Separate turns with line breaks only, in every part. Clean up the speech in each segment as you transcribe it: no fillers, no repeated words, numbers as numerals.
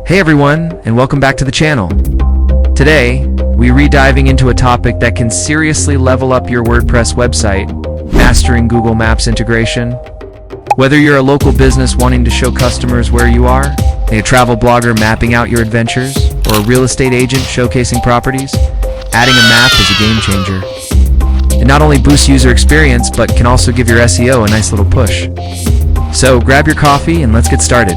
Hey everyone, and welcome back to the channel. Today, we're re-diving into a topic that can seriously level up your WordPress website, mastering Google Maps integration. Whether you're a local business wanting to show customers where you are, a travel blogger mapping out your adventures, or a real estate agent showcasing properties, adding a map is a game changer. It not only boosts user experience, but can also give your SEO a nice little push. So grab your coffee and let's get started.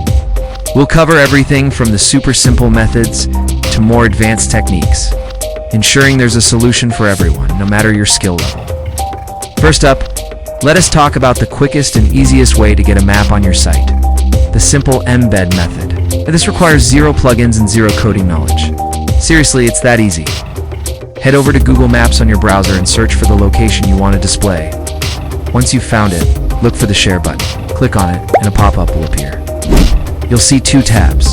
We'll cover everything from the super simple methods to more advanced techniques, ensuring there's a solution for everyone, no matter your skill level. First up, let us talk about the quickest and easiest way to get a map on your site, the simple embed method. This requires zero plugins and zero coding knowledge. Seriously, it's that easy. Head over to Google Maps on your browser and search for the location you want to display. Once you've found it, look for the share button. Click on it and a pop-up will appear. You'll see two tabs,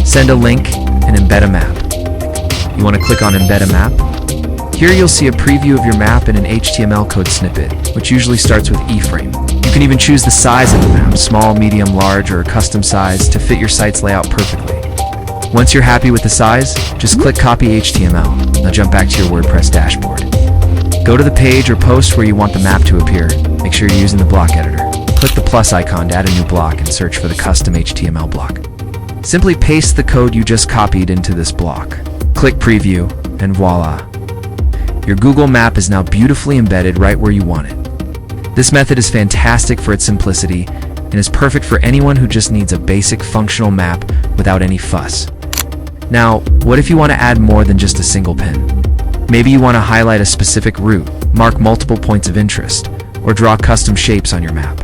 send a link and embed a map. You want to click on embed a map? Here you'll see a preview of your map in an HTML code snippet, which usually starts with iframe. You can even choose the size of the map, small, medium, large, or a custom size to fit your site's layout perfectly. Once you're happy with the size, just click copy HTML. Now jump back to your WordPress dashboard. Go to the page or post where you want the map to appear. Make sure you're using the block editor. Click the plus icon to add a new block and search for the custom HTML block. Simply paste the code you just copied into this block. Click preview, and voila! Your Google map is now beautifully embedded right where you want it. This method is fantastic for its simplicity and is perfect for anyone who just needs a basic functional map without any fuss. Now, what if you want to add more than just a single pin? Maybe you want to highlight a specific route, mark multiple points of interest, or draw custom shapes on your map.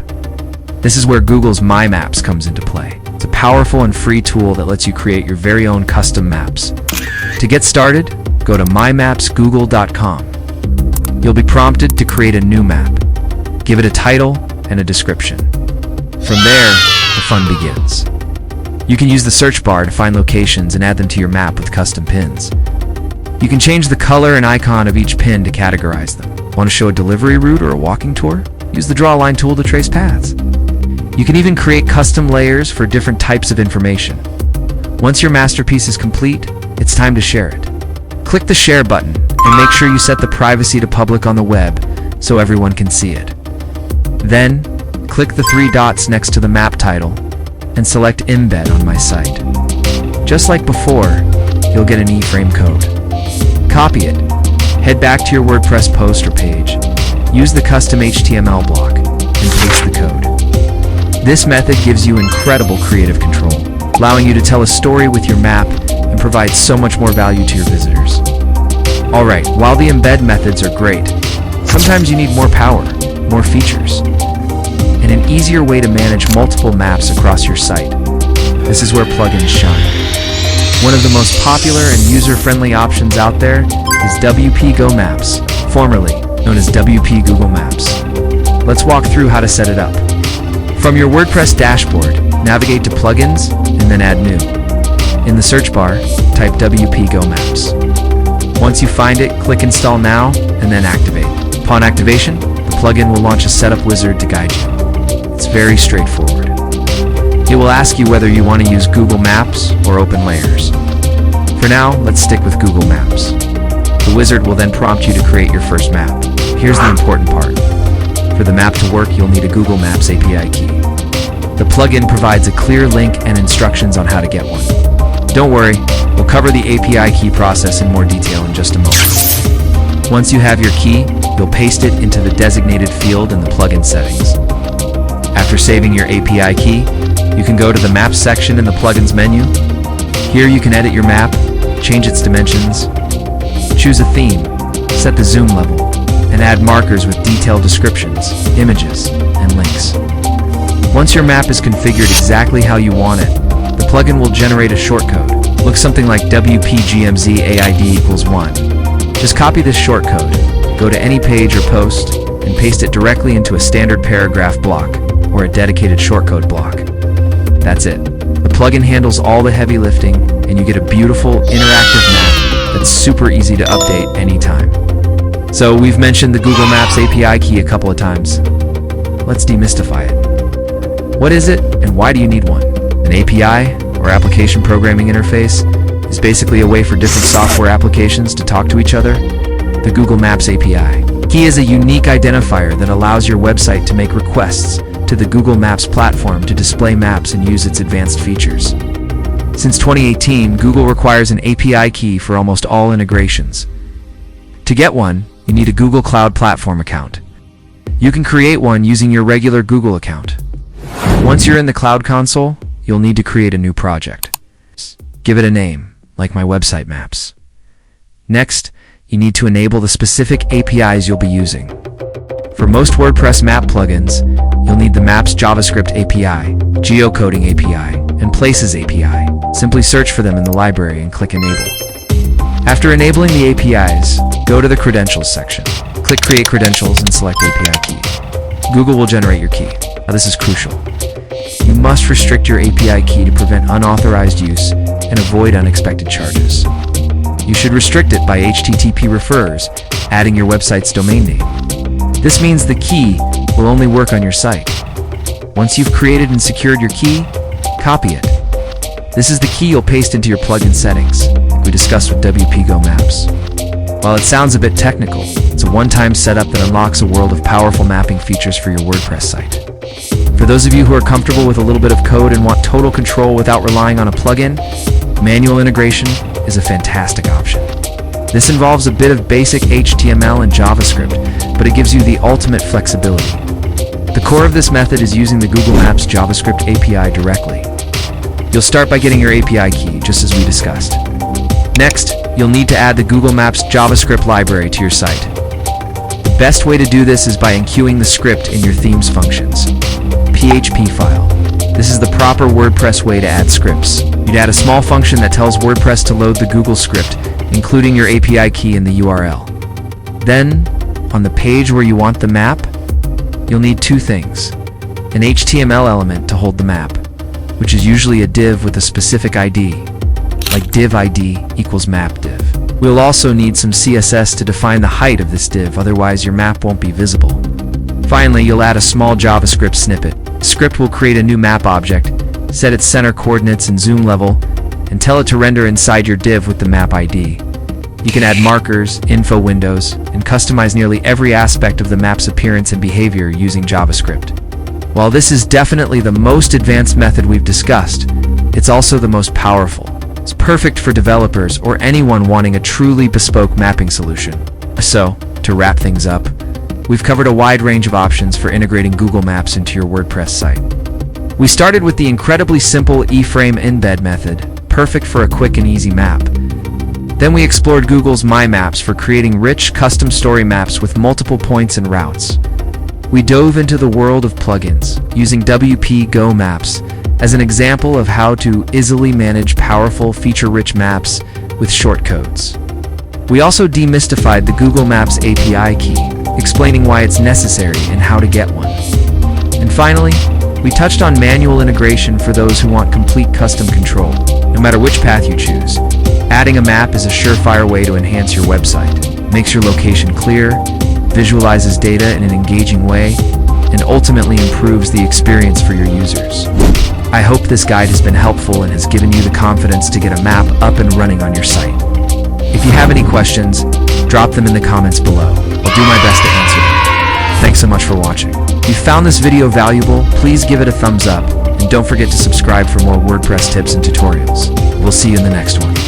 This is where Google's My Maps comes into play. It's a powerful and free tool that lets you create your very own custom maps. To get started, go to mymapsgoogle.com. You'll be prompted to create a new map. Give it a title and a description. From there, the fun begins. You can use the search bar to find locations and add them to your map with custom pins. You can change the color and icon of each pin to categorize them. Want to show a delivery route or a walking tour? Use the draw line tool to trace paths. You can even create custom layers for different types of information. Once your masterpiece is complete, it's time to share it. Click the share button and make sure you set the privacy to public on the web so everyone can see it. Then, click the three dots next to the map title and select embed on my site. Just like before, you'll get an iframe code. Copy it, head back to your WordPress post or page, use the custom HTML block, and paste the code. This method gives you incredible creative control, allowing you to tell a story with your map and provide so much more value to your visitors. Alright, while the embed methods are great, sometimes you need more power, more features, and an easier way to manage multiple maps across your site. This is where plugins shine. One of the most popular and user-friendly options out there is WP Go Maps, formerly known as WP Google Maps. Let's walk through how to set it up. From your WordPress dashboard, navigate to Plugins and then Add New. In the search bar, type WP Go Maps. Once you find it, click Install Now and then Activate. Upon activation, the plugin will launch a setup wizard to guide you. It's very straightforward. It will ask you whether you want to use Google Maps or open layers. For now, let's stick with Google Maps. The wizard will then prompt you to create your first map. Here's the important part. For the map to work, you'll need a Google Maps API key. The plugin provides a clear link and instructions on how to get one. Don't worry, we'll cover the API key process in more detail in just a moment. Once you have your key, you'll paste it into the designated field in the plugin settings. After saving your API key, you can go to the Maps section in the Plugins menu. Here you can edit your map, change its dimensions, choose a theme, set the zoom level, and add markers with detailed descriptions, images, and links. Once your map is configured exactly how you want it, the plugin will generate a shortcode. Looks something like WPGMZ AID = 1. Just copy this shortcode, go to any page or post, and paste it directly into a standard paragraph block or a dedicated shortcode block. That's it. The plugin handles all the heavy lifting, and you get a beautiful, interactive map that's super easy to update anytime. So we've mentioned the Google Maps API key a couple of times. Let's demystify it. What is it, and why do you need one? An API, or application programming interface, is basically a way for different software applications to talk to each other. The Google Maps API. Key is a unique identifier that allows your website to make requests to the Google Maps platform to display maps and use its advanced features. Since 2018, Google requires an API key for almost all integrations. To get one, you need a Google Cloud Platform account. You can create one using your regular Google account. Once you're in the Cloud Console, you'll need to create a new project. Give it a name, like my website maps. Next, you need to enable the specific APIs you'll be using. For most WordPress map plugins, you'll need the Maps JavaScript API, Geocoding API, and Places API. Simply search for them in the library and click Enable. After enabling the APIs, go to the Credentials section. Click Create Credentials and select API key. Google will generate your key. Now this is crucial. You must restrict your API key to prevent unauthorized use and avoid unexpected charges. You should restrict it by HTTP refers, adding your website's domain name. This means the key will only work on your site. Once you've created and secured your key, copy it. This is the key you'll paste into your plugin settings, like we discussed with WP Go Maps. While it sounds a bit technical, it's a one-time setup that unlocks a world of powerful mapping features for your WordPress site. For those of you who are comfortable with a little bit of code and want total control without relying on a plugin, manual integration is a fantastic option. This involves a bit of basic HTML and JavaScript, but it gives you the ultimate flexibility. The core of this method is using the Google Maps JavaScript API directly. You'll start by getting your API key, just as we discussed. Next, you'll need to add the Google Maps JavaScript library to your site. The best way to do this is by enqueuing the script in your theme's functions. PHP file. This is the proper WordPress way to add scripts. You'd add a small function that tells WordPress to load the Google script, including your API key in the URL. Then, on the page where you want the map, you'll need two things. An HTML element to hold the map, which is usually a div with a specific ID, like div ID equals map div. We'll also need some CSS to define the height of this div, otherwise your map won't be visible. Finally, you'll add a small JavaScript snippet. The script will create a new map object, set its center coordinates and zoom level, and tell it to render inside your div with the map ID. You can add markers, info windows, and customize nearly every aspect of the map's appearance and behavior using JavaScript. While this is definitely the most advanced method we've discussed, it's also the most powerful. It's perfect for developers or anyone wanting a truly bespoke mapping solution. So, to wrap things up, we've covered a wide range of options for integrating Google Maps into your WordPress site. We started with the incredibly simple iframe embed method, perfect for a quick and easy map. Then we explored Google's My Maps for creating rich, custom story maps with multiple points and routes. We dove into the world of plugins, using WP Go Maps as an example of how to easily manage powerful, feature-rich maps with shortcodes. We also demystified the Google Maps API key, explaining why it's necessary and how to get one. And finally, we touched on manual integration for those who want complete custom control. No matter which path you choose, adding a map is a surefire way to enhance your website. Makes your location clear, visualizes data in an engaging way, and ultimately improves the experience for your users. I hope this guide has been helpful and has given you the confidence to get a map up and running on your site. If you have any questions, drop them in the comments below. I'll do my best to answer them. Thanks so much for watching. If you found this video valuable, please give it a thumbs up, and don't forget to subscribe for more WordPress tips and tutorials. We'll see you in the next one.